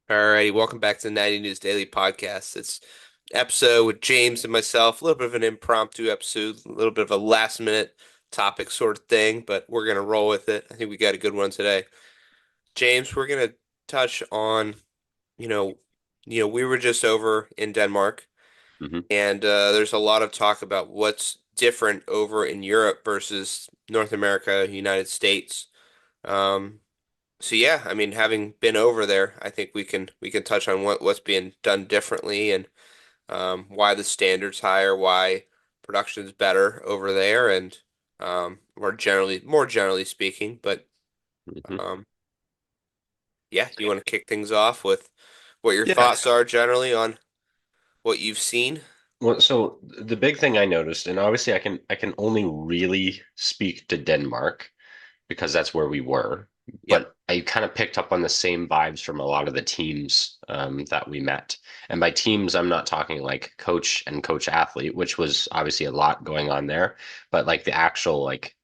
Alrighty, welcome back to the Natty News Daily podcast. It's episode with James and myself, a little bit of an impromptu episode, a little bit of a last minute topic sort of thing, but we're gonna roll with it. I think we got a good one today. James, we're gonna touch on, you know, we were just over in Denmark, hmm and there's a lot of talk about what's different over in Europe versus North America, United States. Um, so yeah, I mean, having been over there, I think we can touch on what's being done differently and why the standard's higher, why production's better over there, and more generally speaking. But hmm um, yeah, you want to kick things off with what your Yeah. thoughts are generally on what you've seen? Well, so the big thing I noticed, and obviously I can only really speak to Denmark because that's where we were, Yep. but I kind of picked up on the same vibes from a lot of the teams that we met. And by teams, I'm not talking like coach and coach athlete, which was obviously a lot going on there, but like the actual like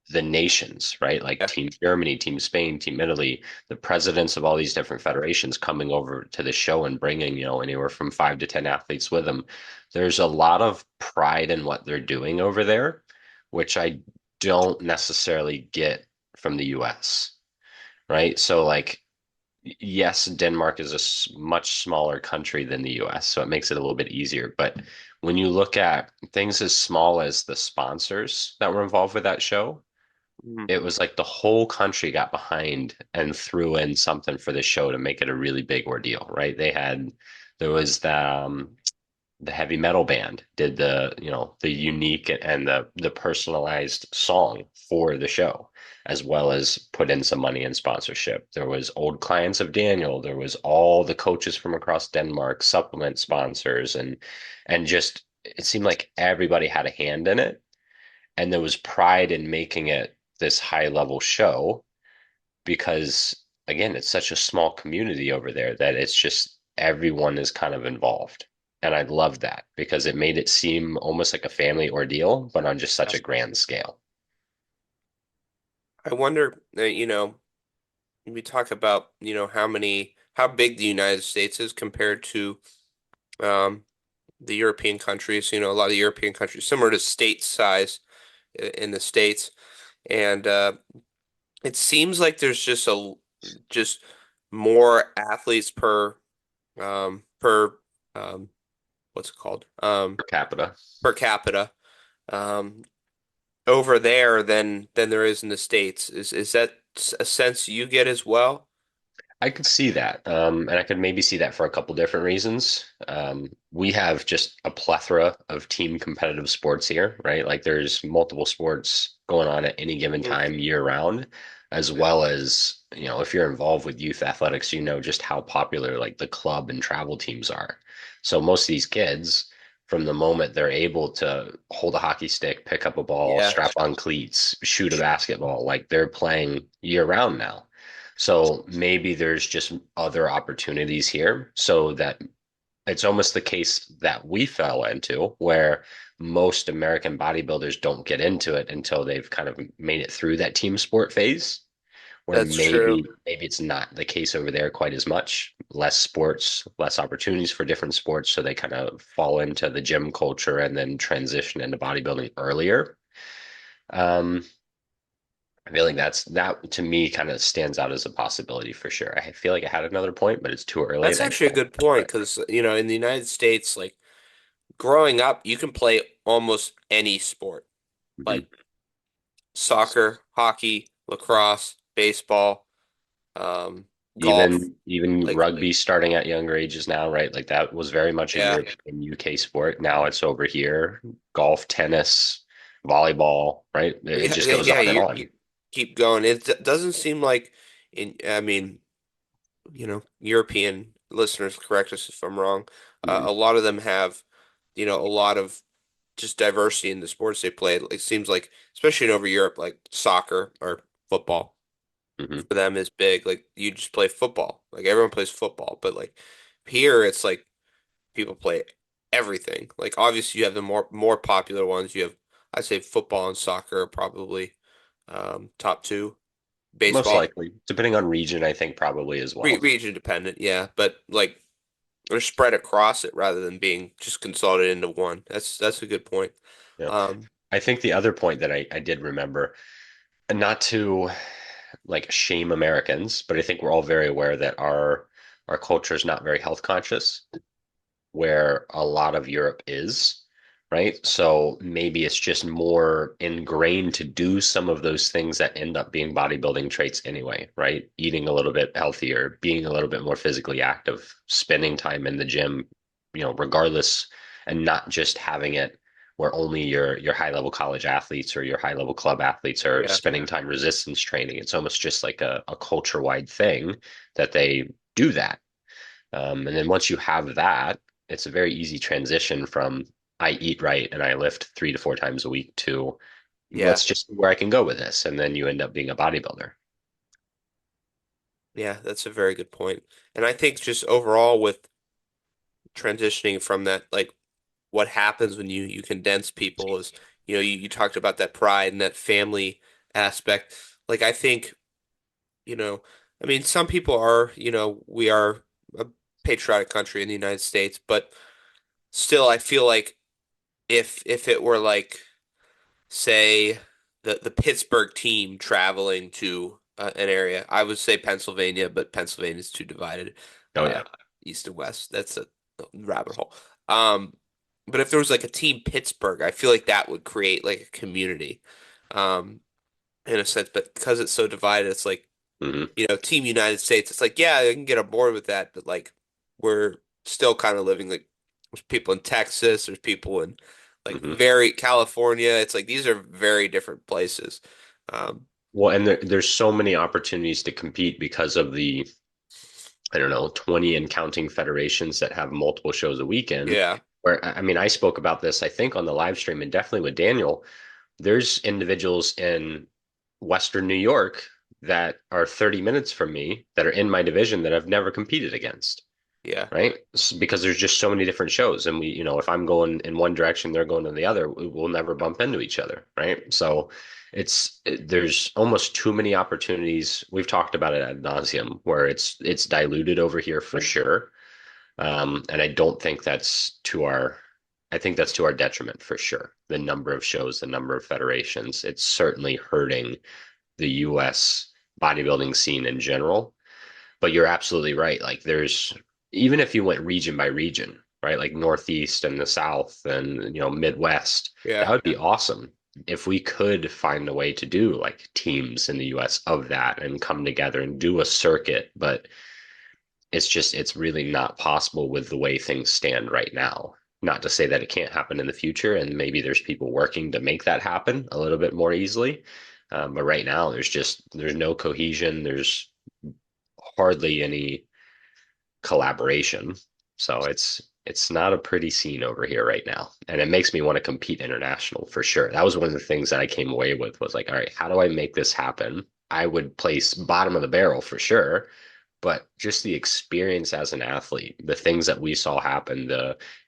the nations, right? Like Yeah. Team Germany, Team Spain, Team Italy, the presidents of all these different federations coming over to the show and bringing, anywhere from 5 to 10 athletes with them. There's a lot of pride in what they're doing over there, which I don't necessarily get from the US, right? So, like, yes, Denmark is a much smaller country than the US, so it makes it a little bit easier. But when you look at things as small as the sponsors that were involved with that show, Mhm. it was like the whole country got behind and threw in something for the show to make it a really big ordeal, right? There was the heavy metal band did the unique and the personalized song for the show, as well as put in some money in sponsorship. There was old clients of Daniel. There was all the coaches from across Denmark, supplement sponsors, and just it seemed like everybody had a hand in it, and there was pride in making it this high level show because again it's such a small community over there that it's just everyone is kind of involved, and I love that because it made it seem almost like a family ordeal but on just such Yeah. a grand scale. I wonder, we talk about, how big the United States is compared to um, the European countries. A lot of the European countries similar to state size in the States. And it seems like there's just more athletes per um, what's it called? Per capita. Per capita um, over there than there is in the States. Is that a sense you get as well? I could see that, and I could maybe see that for a couple different reasons. We have just a plethora of team competitive sports here, right? Like there's multiple sports going on at any given Mhm. time year round, as well as, if you're involved with youth athletics, you know just how popular like the club and travel teams are. So most of these kids, from the moment they're able to hold a hockey stick, pick up a ball, Yeah, strap on cleats, shoot a basketball, like they're playing year round now. So maybe there's just other opportunities here so that it's almost the case that we fell into where most American bodybuilders don't get into it until they've kind of made it through that team sport phase, where that's true. maybe it's not the case over there quite as much. Less sports, less opportunities for different sports, so they kind of fall into the gym culture and then transition into bodybuilding earlier. Um, I feel like that to me kind of stands out as a possibility for sure. I feel like I had another point, but it's too early That's and I actually a don't good remember point it. because in the United States, like growing up, you can play almost any sport, Mhm. like soccer, hockey, lacrosse, baseball, um, golf. Even Like, rugby starting at younger ages now, right? Like that was very much a yeah, European UK sport. Now it's over here. Golf, tennis, volleyball, right? It yeah, just yeah, goes yeah. on and You on. keep going. Doesn't seem like I mean, European listeners, correct us if I'm wrong. Mhm. A lot of them have, a lot of just diversity in the sports they play. It seems like, especially in over Europe, like soccer or football Mhm. for them is big. Like you just play football. Like everyone plays football, but like here it's like people play everything. Like obviously you have the more popular ones. You have I'd say football and soccer are probably top two. Most baseball, likely, depending on region, I think probably as well. region dependent, yeah, but like they're spread across it rather than being just consolidated into one. That's a good point. Yeah. Um, I think the other point that I did remember, and not to like shame Americans, but I think we're all very aware that our culture is not very health conscious, where a lot of Europe is, right? So maybe it's just more ingrained to do some of those things that end up being bodybuilding traits anyway, right? Eating a little bit healthier, being a little bit more physically active, spending time in the gym, regardless, and not just having it where only your high level college athletes or your high level club athletes are yeah, spending time resistance training. It's almost just like a culture wide thing that they do that. And then once you have that, it's a very easy transition from I eat right and I lift 3 to 4 times a week to yeah, let's just see where I can go with this. And then you end up being a bodybuilder. yeah. That's a very good point. And I think just overall with transitioning from that, like what happens when you condense people is, you talked about that pride and that family aspect. Like I think, you know, I mean, some people are, we are a patriotic country in the United States, but still, I feel like if it were like, say, the Pittsburgh team traveling to an area, I would say Pennsylvania, but Pennsylvania's too divided, Oh uh, yeah. east and west. That's a rabbit hole. Um, but if there was like a team Pittsburgh, I feel like that would create like a community, um, in a sense. But because it's so divided, it's like, Hmm. Team United States. It's like, yeah, I can get on board with that, but like we're still kind of living like there's people in Texas, there's people in like Hmm. very California. It's like these are very different places. Um, Well, and there's so many opportunities to compete because of the, I don't know, 20 and counting federations that have multiple shows a weekend. yeah, Where, I mean, I spoke about this, I think, on the live stream and definitely with Daniel. There's individuals in Western New York that are 30 minutes from me that are in my division that I've never competed against, yeah, right? Because there's just so many different shows. And if I'm going in one direction, they're going in the other, we'll never bump into each other, right? So there's almost too many opportunities. We've talked about it ad nauseum where it's diluted over here for sure. And I don't think I think that's to our detriment for sure. The number of shows, the number of federations, it's certainly hurting the US bodybuilding scene in general. But you're absolutely right. Like even if you went region by region, right? Like Northeast and the South and, Midwest, yeah, that would be awesome. If we could find a way to do like teams in the US of that and come together and do a circuit, but it's really not possible with the way things stand right now. Not to say that it can't happen in the future, and maybe there's people working to make that happen a little bit more easily. But right now, there's no cohesion. There's hardly any collaboration. So it's not a pretty scene over here right now, and it makes me want to compete international for sure. That was one of the things that I came away with was like, all right, how do I make this happen? I would place bottom of the barrel for sure, but just the experience as an athlete, the things that we saw happen,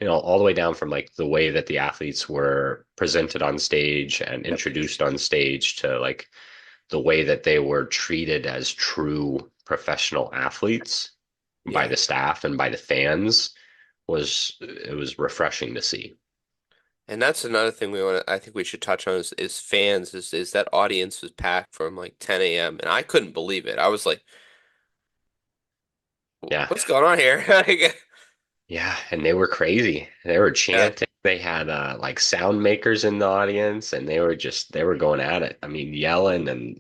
all the way down from like the way that the athletes were presented on stage and yep, introduced on stage to like the way that they were treated as true professional athletes by yeah. the staff and by the fans it was refreshing to see. And that's another thing I think we should touch on is fans is that audience was packed from like 10 a.m. and I couldn't believe it. I was like, Yeah. what's going on here? Like, Yeah, and they were crazy. They were yeah, chanting. They had like sound makers in the audience, and they were going at it. I mean, yelling, and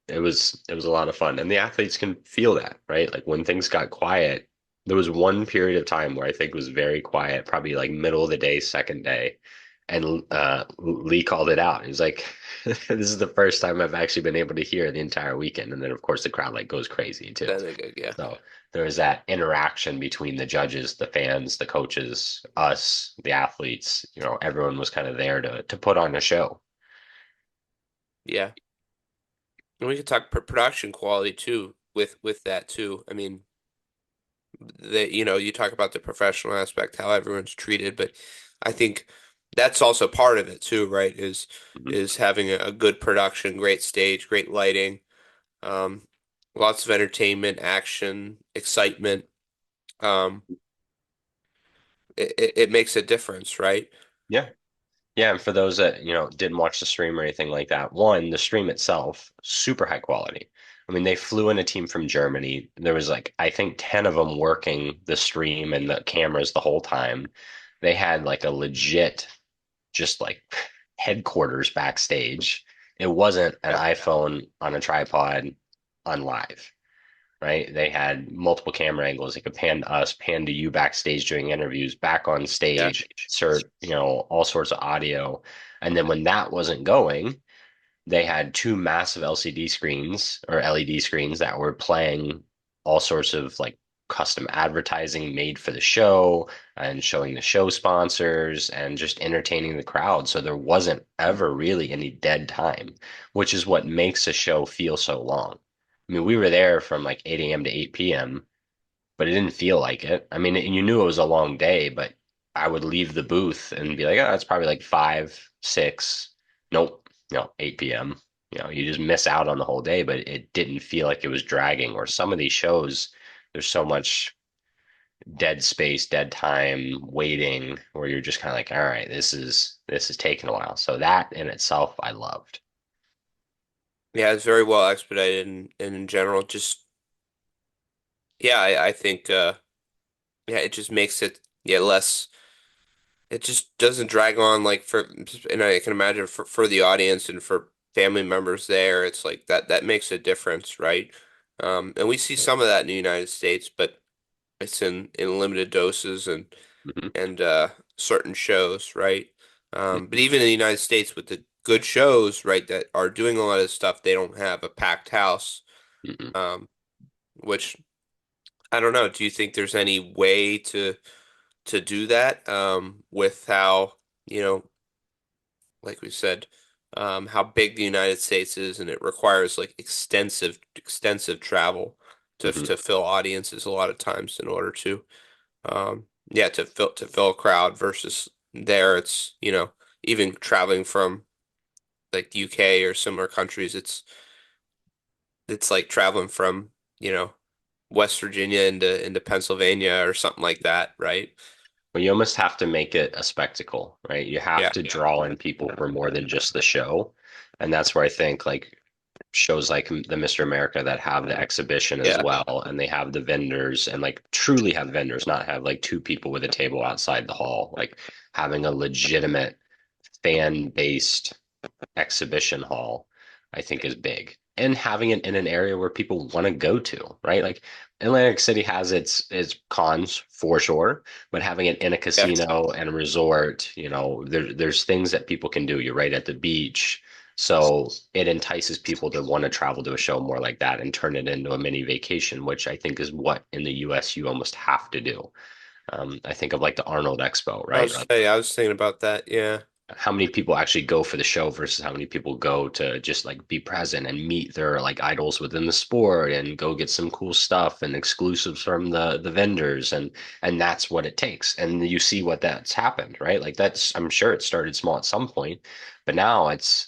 it was a lot of fun. And the athletes can feel that, right? Like when things got quiet, there was one period of time where I think was very quiet, probably like middle of the day, second day, and Lee called it out. He was like, "This is the first time I've actually been able to hear the entire weekend." And then of course the crowd like goes crazy too. then they go, yeah, So there was that interaction between the judges, the fans, the coaches, us, the athletes. Everyone was kind of there to put on a show. yeah. And we could talk production quality too with that too. I mean, you talk about the professional aspect, how everyone's treated, but I think that's also part of it too, right? Is Mhm. is having a good production, great stage, great lighting. Um, Lots of entertainment, action, excitement. Um, it makes a difference, right? Yeah. Yeah, and for those that, didn't watch the stream or anything like that, one, the stream itself, super high quality. I mean, they flew in a team from Germany. There was like, I think 10 of them working the stream and the cameras the whole time. They had like a legit, just like headquarters backstage. It wasn't an Yeah, iPhone on a tripod on live, right? They had multiple camera angles. They could pan to us, pan to you backstage doing interviews, back on yeah, stage, insert, all sorts of audio. And then when that wasn't going, they had two massive LCD screens or LED screens that were playing all sorts of like custom advertising made for the show and showing the show sponsors and just entertaining the crowd. So there wasn't ever really any dead time, which is what makes a show feel so long. I mean, we were there from like 8 a.m. to 8 p.m., but it didn't feel like it. I mean, you knew it was a long day, but I would leave the booth and be like, oh, it's probably like 5, 6. Nope, 8 p.m. You just miss out on the whole day, but it didn't feel like it was dragging. Or some of these shows, there's so much dead space, dead time, waiting, where you're just kind of like, all right, this is taking a while. So that in itself, I loved. yeah. It's very well expedited, and in general, just yeah, I think yeah, it just makes it yeah less. It just doesn't drag on like for, and I can imagine for the audience and for family members there, it's like that makes a difference, right? And we see some of that in the United States, but it's in limited doses Hmm. and certain shows, right? But Hmm. even in the United States with the good shows, right, that are doing a lot of stuff, they don't have a packed house, Hmm. um, which I don't know. Do you think there's any way to do that with how, you know, like we said, how big the United States is, and it requires like extensive travel Hmm. to fill audiences a lot of times in order to yeah, to fill a crowd versus there it's, even traveling from like the UK or similar countries, it's like traveling from, you know, West Virginia into Pennsylvania or something like that, right? Well, you almost have to make it a spectacle, right? You have Yeah. to draw in people for more than just the show. And that's where I think like shows like the Mr. America that have the exhibition as Yeah. well, and they have the vendors and like truly have vendors, not have like two people with a table outside the hall, like having a legitimate fan-based exhibition hall, I think is big. And having it in an area where people want to go to, right? Like Atlantic City has its cons for sure, but having it in a Yeah. casino and a resort, there's things that people can do. You're right at the beach. So it entices people to want to travel to a show more like that and turn it into a mini vacation, which I think is what in the US you almost have to do. I think of like the Arnold Expo, right? I was thinking about that. Yeah. How many people actually go for the show versus how many people go to just like be present and meet their like idols within the sport and go get some cool stuff and exclusives from the vendors, and that's what it takes. And you see what that's happened, right? Like that's, I'm sure it started small at some point, but now it's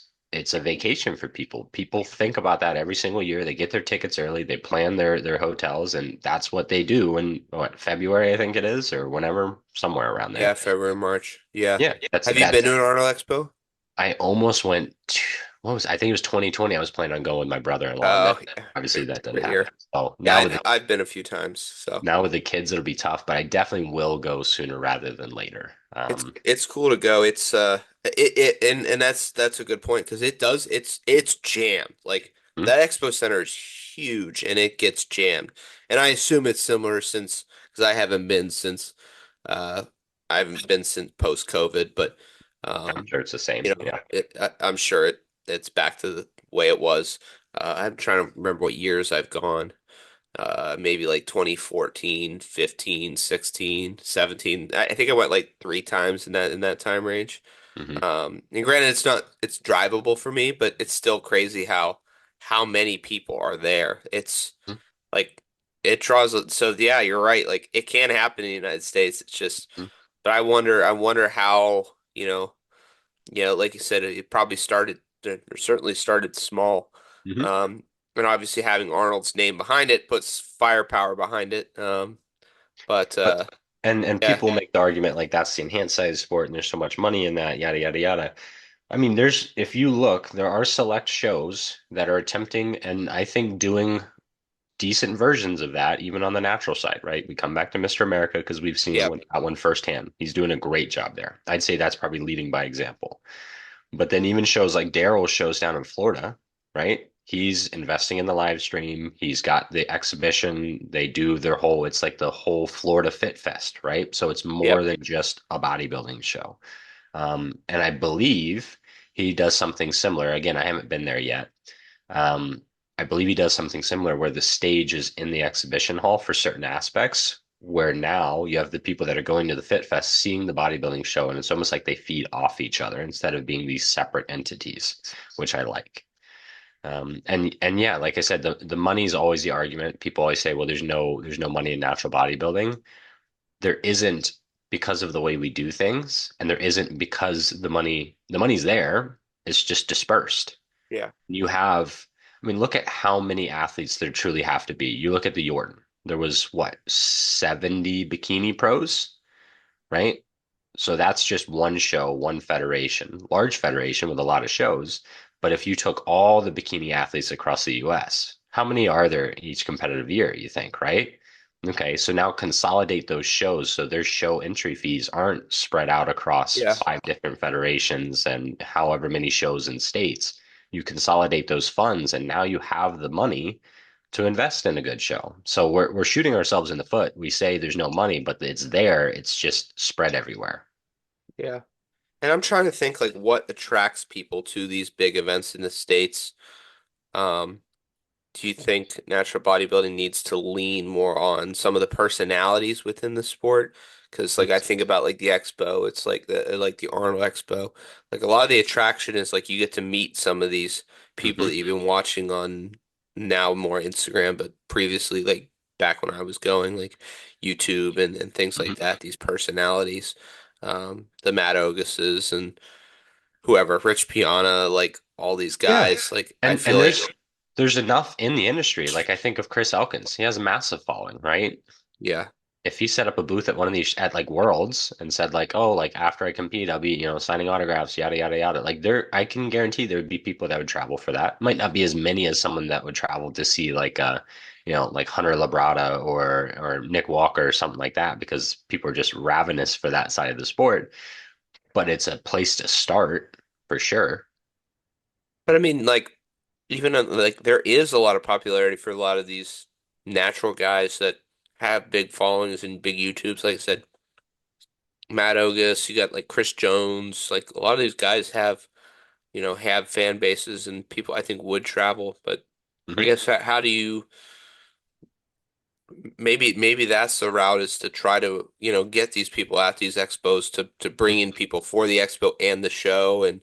a vacation for people. People think about that every single year. They get their tickets early, they plan their hotels, and that's what they do in what, February, I think it is, or whenever, somewhere around there. Yeah, February, March. Yeah. Yeah, that's Have you been that's to an Arnold Expo? I almost went what was I think it was 2020. I was planning on going with my brother-in-law, and then Oh, yeah. obviously that didn't Great happen. year. So Yeah, now with the I've been a few times, so now with the kids, it'll be tough, but I definitely will go sooner rather than later. it's cool to go. It and that's a good point because it's jammed. Like Hmm? that Expo Center is huge and it gets jammed. And I assume it's similar since because uh I haven't been since post COVID, but I'm um sure it's the same. Yeah. I'm sure it's back to the way it was. I'm trying to remember what years I've gone. Maybe like 2014, 15, 16, 17. I think I went like three times in that time range. Hmm. And granted, it's drivable for me, but it's still crazy how many people are there. It's like it draws. So yeah, you're right. Like it can happen in the United States. It's just, but I wonder how, like you said, it probably started or certainly started small. Hmm. Um, and obviously having Arnold's name behind it puts firepower behind it. But But and yeah, people make the argument like that's the enhanced size sport and there's so much money in that, yada yada yada. I mean, there's if you look, there are select shows that are attempting and I think doing decent versions of that, even on the natural side, right? We come back to Mr. America because we've seen yeah, that one firsthand. He's doing a great job there. I'd say that's probably leading by example. But then even shows like Daryl's shows down in Florida, right? He's investing in the live stream. He's got the exhibition. They do their whole, it's like the whole Florida Fit Fest, right? So it's more yep, than just a bodybuilding show. And I believe he does something similar. Again, I haven't been there yet. Um, I believe he does something similar where the stage is in the exhibition hall for certain aspects, where now you have the people that are going to the Fit Fest seeing the bodybuilding show, and it's almost like they feed off each other instead of being these separate entities, which I like. And yeah, like I said, the money is always the argument. People always say, well, there's no money in natural bodybuilding. There isn't because of the way we do things, and there isn't because the money's there. It's just dispersed. yeah, You have, I mean, look at how many athletes there truly have to be. You look at the Jordan. There was what, 70 bikini pros, right? So that's just one show, one federation, large federation with a lot of shows. But if you took all the bikini athletes across the US, how many are there each competitive year, you think, right? Okay, so now consolidate those shows so their show entry fees aren't spread out across yeah, five different federations and however many shows in states. You consolidate those funds and now you have the money to invest in a good show. So we're shooting ourselves in the foot. We say there's no money, but it's there. It's just spread everywhere. yeah. And I'm trying to think like what attracts people to these big events in the States. Um, Do you think natural bodybuilding needs to lean more on some of the personalities within the sport? Because like I think about like the Expo, it's like the Arnold Expo. Like a lot of the attraction is like you get to meet some of these people Hmm. that you've been watching on now more Instagram, but previously like back when I was going like YouTube and things like Hmm. that, these personalities, the Matt Auguses and whoever, Rich Piana, like all these Yeah. guys, like I And feel and like there's enough in the industry. Like I think of Chris Elkins. He has a massive following, right? yeah. If he set up a booth at one of these at like Worlds and said like, oh, like after I compete, I'll be, signing autographs, yada yada yada. Like there, I can guarantee there would be people that would travel for that. Might not be as many as someone that would travel to see like like Hunter Labrada or Nick Walker or something like that because people are just ravenous for that side of the sport. But it's a place to start for sure. But I mean, like, even like there is a lot of popularity for a lot of these natural guys that have big followings and big YouTubes. Like I said, Matt Ogus, you got like Chris Jones. Like a lot of these guys have, have fan bases and people I think would travel. But I Hmm. guess how do you maybe that's the route is to try to, get these people at these expos to bring in people for the expo and the show and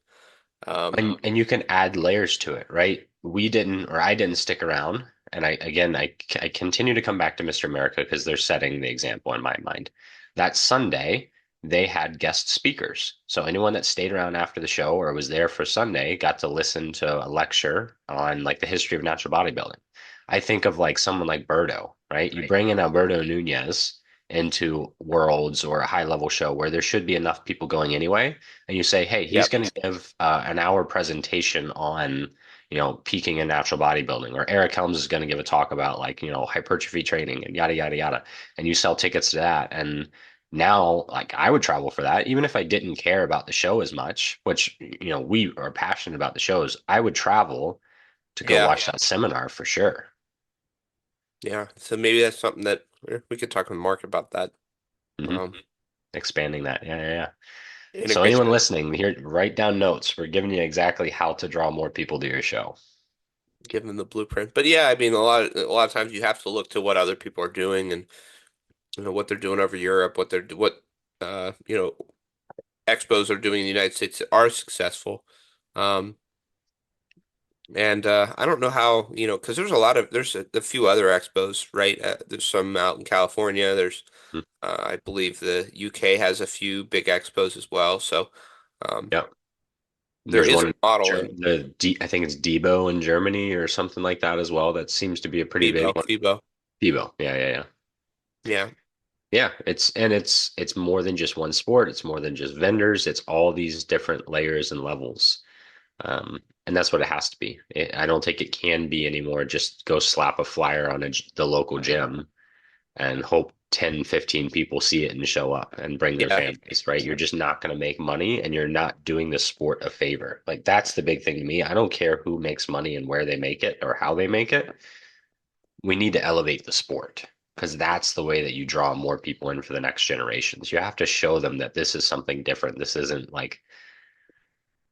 And you can add layers to it, right? We didn't, or I didn't stick around. And I continue to come back to Mr. America because they're setting the example in my mind. That Sunday, they had guest speakers. So anyone that stayed around after the show or was there for Sunday got to listen to a lecture on like the history of natural bodybuilding. I think of like someone like Berto, right? You bring in Alberto Nunez into Worlds or a high level show where there should be enough people going anyway and you say, hey, he's yep, going to give an hour presentation on, peaking in natural bodybuilding, or Eric Helms is going to give a talk about like, hypertrophy training and yada, yada, yada. And you sell tickets to that. And now, like, I would travel for that, even if I didn't care about the show as much, which, we are passionate about the shows. I would travel to go yeah, watch that seminar for sure. yeah. So maybe that's something that we could talk with Mark about that. Hmm. Um, Expanding that. Yeah, yeah, yeah. So Integrate. anyone listening here, write down notes. We're giving you exactly how to draw more people to your show. Give them the blueprint. But yeah, I mean, a lot of times you have to look to what other people are doing and what they're doing over Europe, what expos are doing in the United States that are successful. Um, and I don't know how, because there's a few other expos, right? There's some out in California. There's Hmm. I believe the UK has a few big expos as well. So um, Yeah. there There's is one a in model in I think it's Debo in Germany or something like that as well. That seems to be a pretty big FIBO. one. FIBO. Debo. Yeah, yeah, yeah. Yeah. Yeah, it's more than just one sport. It's more than just vendors. It's all these different layers and levels. And that's what it has to be. I don't think it can be anymore. Just go slap a flyer on the local gym and hope 10, 15 people see it and show up and bring their Yeah. families, right? You're just not going to make money and you're not doing the sport a favor. Like that's the big thing to me. I don't care who makes money and where they make it or how they make it. We need to elevate the sport because that's the way that you draw more people in for the next generations. You have to show them that this is something different. This isn't like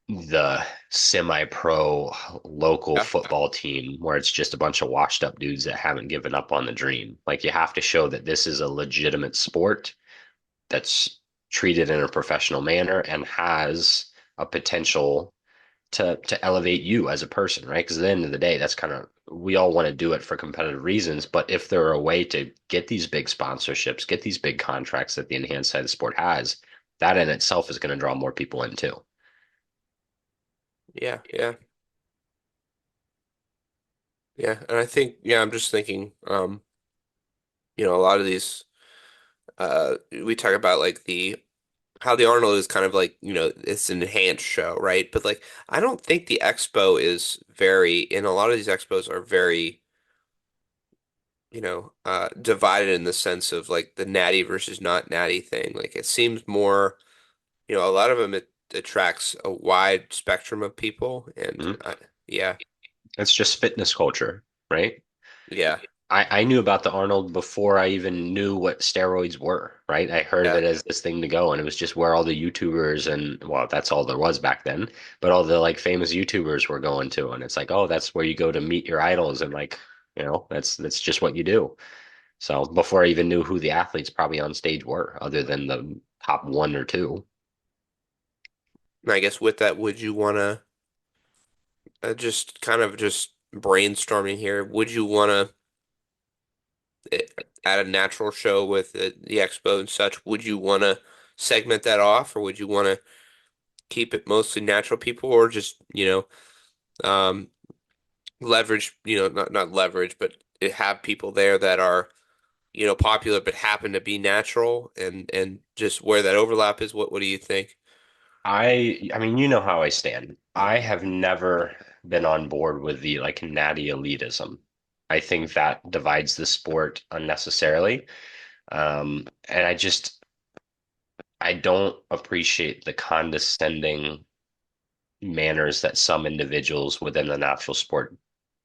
the semi-pro local Yeah. football team where it's just a bunch of washed up dudes that haven't given up on the dream. Like you have to show that this is a legitimate sport that's treated in a professional manner and has a potential to elevate you as a person, right? Because at the end of the day, that's kind of we all want to do it for competitive reasons, but if there are a way to get these big sponsorships, get these big contracts that the enhanced side of the sport has, that in itself is going to draw more people in too. Yeah. Yeah. Yeah. And I think, yeah, I'm just thinking, a lot of these, we talk about like how the Arnold is kind of like, it's an enhanced show, right? But like, I don't think the Expo is and a lot of these Expos are very, divided in the sense of like the natty versus not natty thing. Like, it seems more, a lot of them, it attracts a wide spectrum of people. And Mhm. yeah, It's just fitness culture, right? yeah, I knew about the Arnold before I even knew what steroids were, right? I heard of yeah. it as this thing to go, and it was just where all the YouTubers and well, that's all there was back then, but all the like famous YouTubers were going to, and it's like, oh, that's where you go to meet your idols, and like, that's just what you do. So before I even knew who the athletes probably on stage were, other than the top one or two, And I guess with that, would you want to just kind of just brainstorming here? Would you want to at a natural show with the expo and such? Would you want to segment that off, or would you want to keep it mostly natural people, or just leverage, not leverage, but have people there that are popular but happen to be natural, and just where that overlap is? What do you think? I mean, you know how I stand. I have never been on board with the like natty elitism. I think that divides the sport unnecessarily. And I don't appreciate the condescending manners that some individuals within the natural sport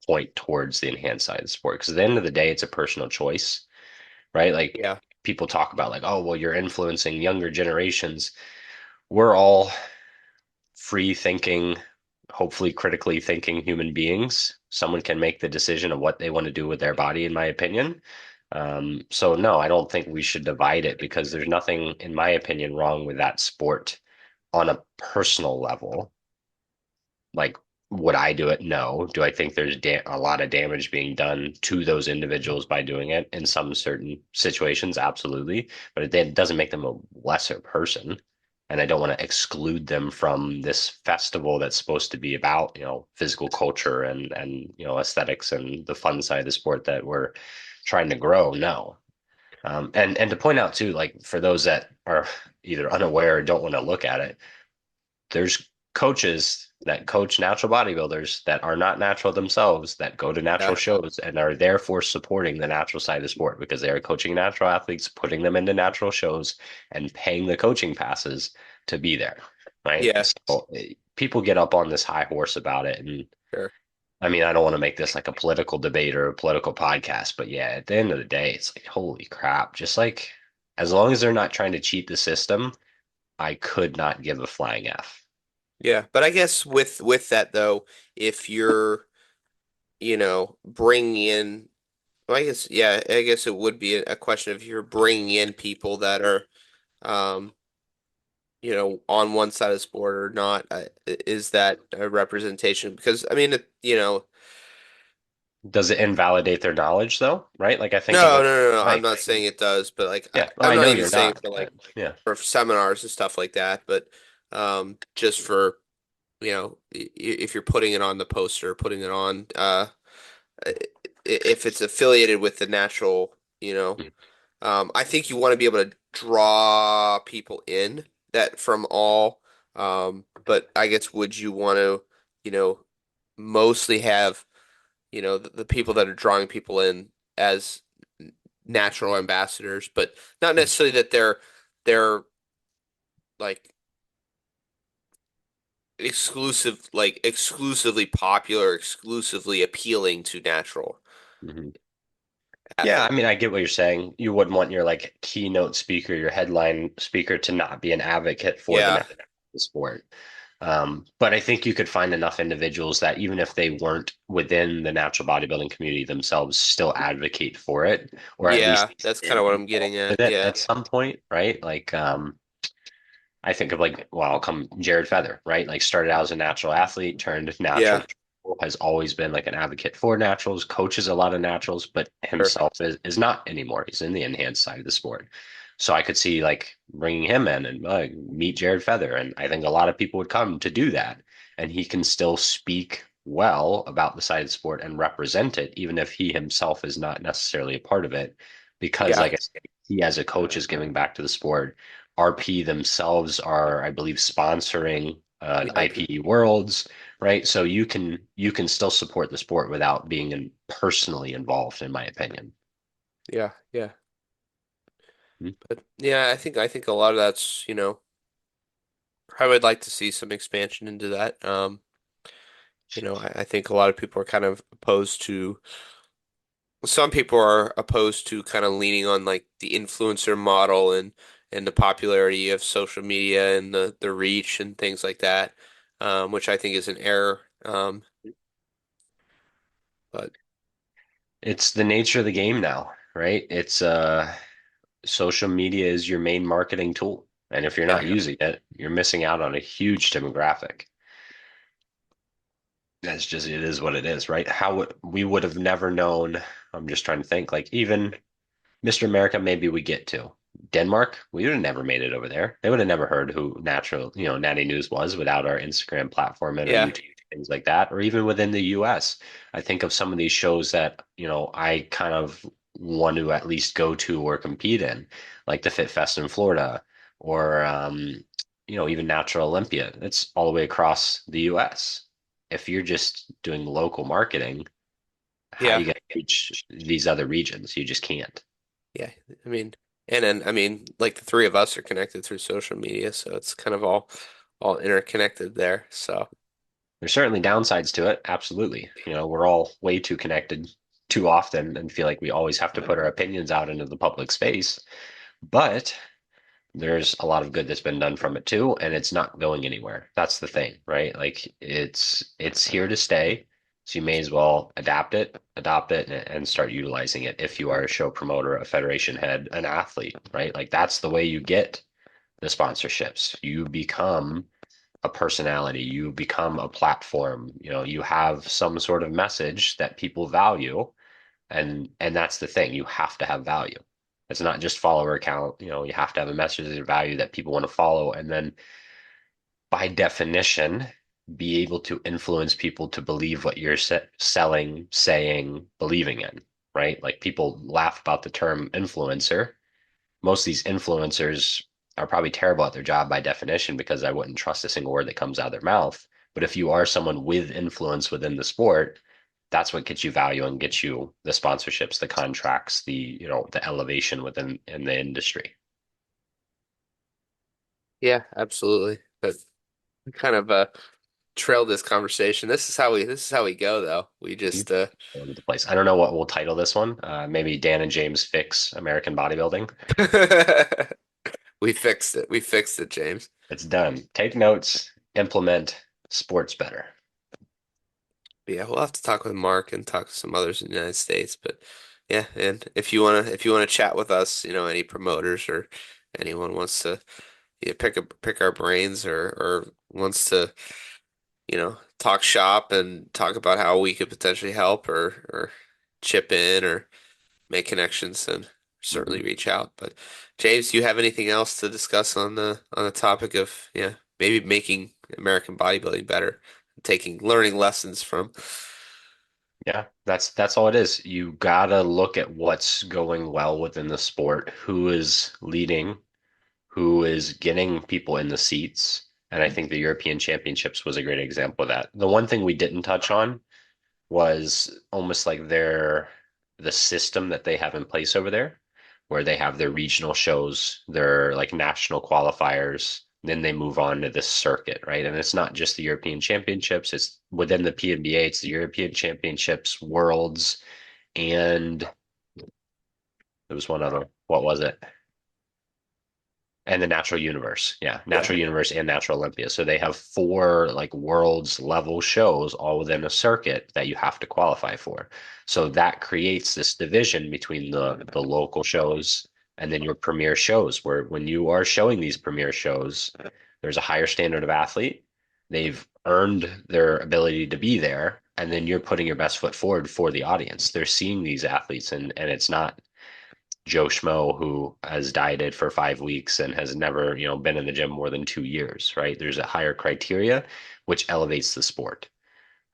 point towards the enhanced side of the sport. Because at the end of the day, it's a personal choice, right? Like Yeah, people talk about like, oh, well, you're influencing younger generations. We're all free thinking, hopefully critically thinking human beings. Someone can make the decision of what they want to do with their body, in my opinion. So no, I don't think we should divide it because there's nothing, in my opinion, wrong with that sport on a personal level. Like, would I do it? No. Do I think there's a lot of damage being done to those individuals by doing it in some certain situations? Absolutely. But it doesn't make them a lesser person. And I don't want to exclude them from this festival that's supposed to be about, physical culture and aesthetics and the fun side of the sport that we're trying to grow. No. And to point out too, like for those that are either unaware or don't want to look at it, there's coaches that coach natural bodybuilders that are not natural themselves that go to natural yeah, shows and are therefore supporting the natural side of the sport because they are coaching natural athletes, putting them into natural shows, and paying the coaching passes to be there. Right. yeah, So people get up on this high horse about it. And sure. I mean, I don't want to make this like a political debate or a political podcast, but yeah, at the end of the day, it's like, holy crap. Just like as long as they're not trying to cheat the system, I could not give a flying F. Yeah, but I guess with that though, if you're, bringing in, well, I guess, yeah, I guess it would be a question of you're bringing in people that are, um, on one side of the sport or not. Is that a representation? Because I mean, Does it invalidate their knowledge though? Right? Like I think of no, no, it no, no. I'm like, not saying it does, but like, yeah, well, I'm I not know even you're saying not. for like Yeah. for seminars and stuff like that, but just for if you're putting it on the poster, putting it on, if it's affiliated with the natural, I think you want to be able to draw people in that from all, but I guess would you want to, you know, mostly have, the people that are drawing people in as natural ambassadors, but not necessarily that they're like exclusively popular, exclusively appealing to natural Mhm. Yeah, I athletes. mean, I get what you're saying. You wouldn't want your like keynote speaker, your headline speaker to not be an advocate for the Yeah, natural sport. But I think you could find enough individuals that even if they weren't within the natural bodybuilding community themselves, still advocate for it, or at least yeah, that's kind been of what I'm getting involved at. with it Yeah, at some point, right? Like, I think of like, well, come Jared Feather, right? Like started out as a natural athlete, turned natural, yeah, has always been like an advocate for naturals, coaches a lot of naturals, but sure. himself is not anymore. He's in the enhanced side of the sport. So I could see like bringing him in and meet Jared Feather. And I think a lot of people would come to do that. And he can still speak well about the side of the sport and represent it, even if he himself is not necessarily a part of it. Because, Yeah, like I said, he as a coach is giving back to the sport. RP themselves are, I believe, sponsoring yeah, IPE Worlds, right? So you can still support the sport without being personally involved, in my opinion. yeah, yeah. Hmm. But yeah, I think a lot of that's, I would like to see some expansion into that. I think a lot of people are kind of opposed to, some people are opposed to kind of leaning on like the influencer model and the popularity of social media and the reach and things like that, which I think is an error. But It's the nature of the game now, right? It's social media is your main marketing tool. And if you're yeah, not using it, you're missing out on a huge demographic. That's just it is what it is, right? We would have never known. I'm just trying to think, like even Mr. America, maybe we get to. Denmark, we would have never made it over there. They would have never heard who Natty News was without our Instagram platform and our yeah, YouTube, things like that. Or even within the US. I think of some of these shows that, I kind of want to at least go to or compete in, like the Fit Fest in Florida or, even Natural Olympia. It's all the way across the US. If you're just doing local marketing, how are yeah, you going to reach these other regions? You just can't. yeah. I mean, and then I mean, like the three of us are connected through social media, so it's kind of all interconnected there. So There's certainly downsides to it. Absolutely. We're all way too connected too often and feel like we always have to put our opinions out into the public space. But there's a lot of good that's been done from it too, and it's not going anywhere. That's the thing, right? Like it's here to stay. So you may as well adopt it, and start utilizing it if you are a show promoter, a federation head, an athlete, right? Like that's the way you get the sponsorships. You become a personality, you become a platform, you have some sort of message that people value, and that's the thing, you have to have value. It's not just follower count, you have to have a message of value that people want to follow, and then by definition be able to influence people to believe what you're selling, saying, believing in, right? Like people laugh about the term influencer. Most of these influencers are probably terrible at their job by definition because I wouldn't trust a single word that comes out of their mouth. But if you are someone with influence within the sport, that's what gets you value and gets you the sponsorships, the contracts, the elevation within in the industry. yeah, absolutely. But we kind of trailed this conversation. This is how we go though. We You just all over the place. I don't know what we'll title this one. Maybe Dan and James fix American bodybuilding. we fixed it. We fixed it, James. It's done. Take notes, implement sports better. But yeah, we'll have to talk with Mark and talk to some others in the United States. But yeah, and if you wanna chat with us, any promoters or anyone wants to pick our brains or wants to, talk shop and talk about how we could potentially help or chip in or make connections, then Mhm. certainly reach out. But James, do you have anything else to discuss on the topic of maybe making American bodybuilding better, learning lessons from. Yeah, that's all it is. You gotta look at what's going well within the sport, who is leading, who is getting people in the seats. And I think the European Championships was a great example of that. The one thing we didn't touch on was almost like the system that they have in place over there, where they have their regional shows, their like national qualifiers, then they move on to this circuit, right? And it's not just the European Championships, it's within the PNBA, it's the European Championships, Worlds, and there was one other. What was it? And the Natural Universe. Yeah, Yeah. Natural Universe and Natural Olympia. So they have four like worlds level shows all within a circuit that you have to qualify for. So that creates this division between the local shows and then your premier shows, where when you are showing these premier shows, there's a higher standard of athlete. They've earned their ability to be there, and then you're putting your best foot forward for the audience. They're seeing these athletes, and it's not Joe Schmo who has dieted for 5 weeks and has never, been in the gym more than 2 years, right? There's a higher criteria which elevates the sport,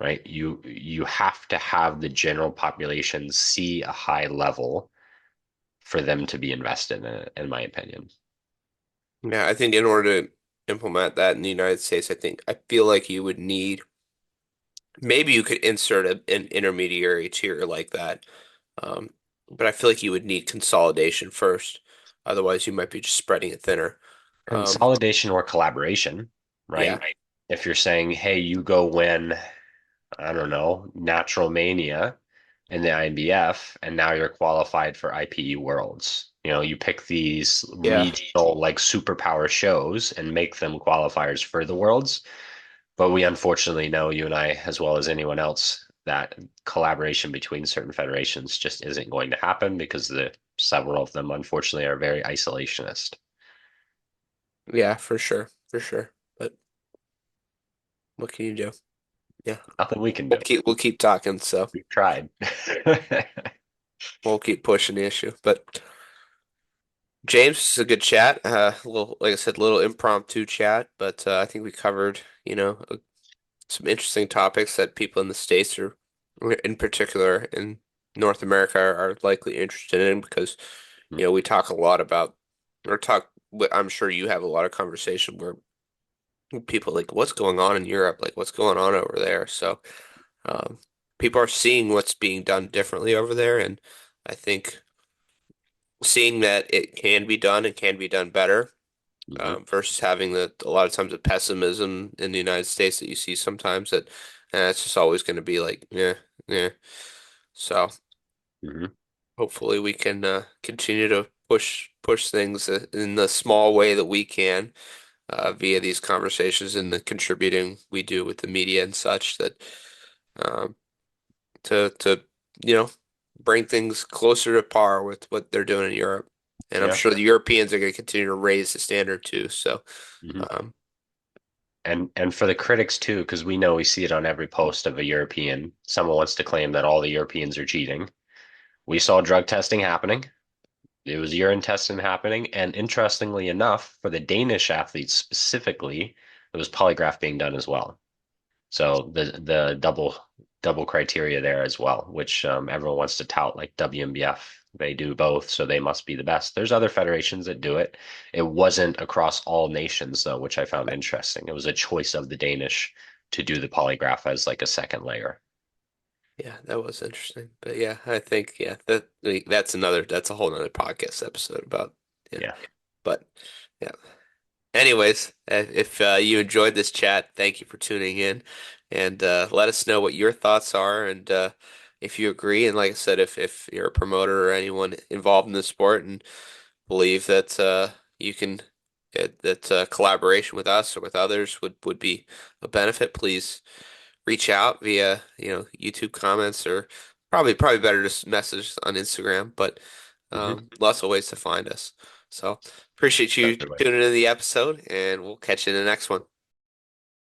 right? You have to have the general population see a high level for them to be invested in it, in my opinion. Yeah, I think in order to implement that in the United States, I feel like you would need maybe you could insert an intermediary tier like that. Um, but I feel like you would need consolidation first. Otherwise, you might be just spreading it thinner. Um, Consolidation or collaboration, yeah, right? If you're saying, hey, you go win, I don't know, Natural Mania in the INBF, and now you're qualified for IPE Worlds. You pick these yeah, regional like superpower shows and make them qualifiers for the Worlds. But we unfortunately know, you and I, as well as anyone else, that collaboration between certain federations just isn't going to happen because the several of them unfortunately are very isolationist. yeah, for sure. But what can you do? Yeah, Nothing we can do. we'll keep talking. So We've tried. we'll keep pushing the issue. But James, this is a good chat. A little, like I said, a little impromptu chat. But I think we covered, some interesting topics that people in the States are, in particular in North America, are likely interested in because, we talk a lot about, or talk, I'm sure you have a lot of conversation where people like, what's going on in Europe? Like, what's going on over there? So, um, people are seeing what's being done differently over there. And I think seeing that it can be done and can be done better, Mhm. versus having a lot of times the pessimism in the United States that you see sometimes that it's just always going to be like, yeah, yeah. So Mhm. hopefully we can continue to push things in the small way that we can via these conversations and the contributing we do with the media and such that um, to you know bring things closer to par with what they're doing in Europe. And I'm Yeah. sure the Europeans are going to continue to raise the standard too. So. Mhm. Um, And for the critics too, because we know we see it on every post of a European. Someone wants to claim that all the Europeans are cheating. We saw drug testing happening. It was urine testing happening. And interestingly enough, for the Danish athletes specifically, there was polygraph being done as well. So the double criteria there as well, which everyone wants to tout like WMBF. They do both, so they must be the best. There's other federations that do it. It wasn't across all nations though, which I found interesting. It was a choice of the Danish to do the polygraph as like a second layer. Yeah, that was interesting. But yeah, I think that's a whole nother podcast episode about yeah. Yeah. But yeah. Anyways, if you enjoyed this chat, thank you for tuning in and let us know what your thoughts are and if you agree and like I said if you're a promoter or anyone involved in the sport and believe that you can that collaboration with us or with others would be a benefit, please reach out via, YouTube comments or probably better just message on Instagram, but Hmm. lots of ways to find us. So appreciate you Definitely. tuning into the episode and we'll catch you in the next one.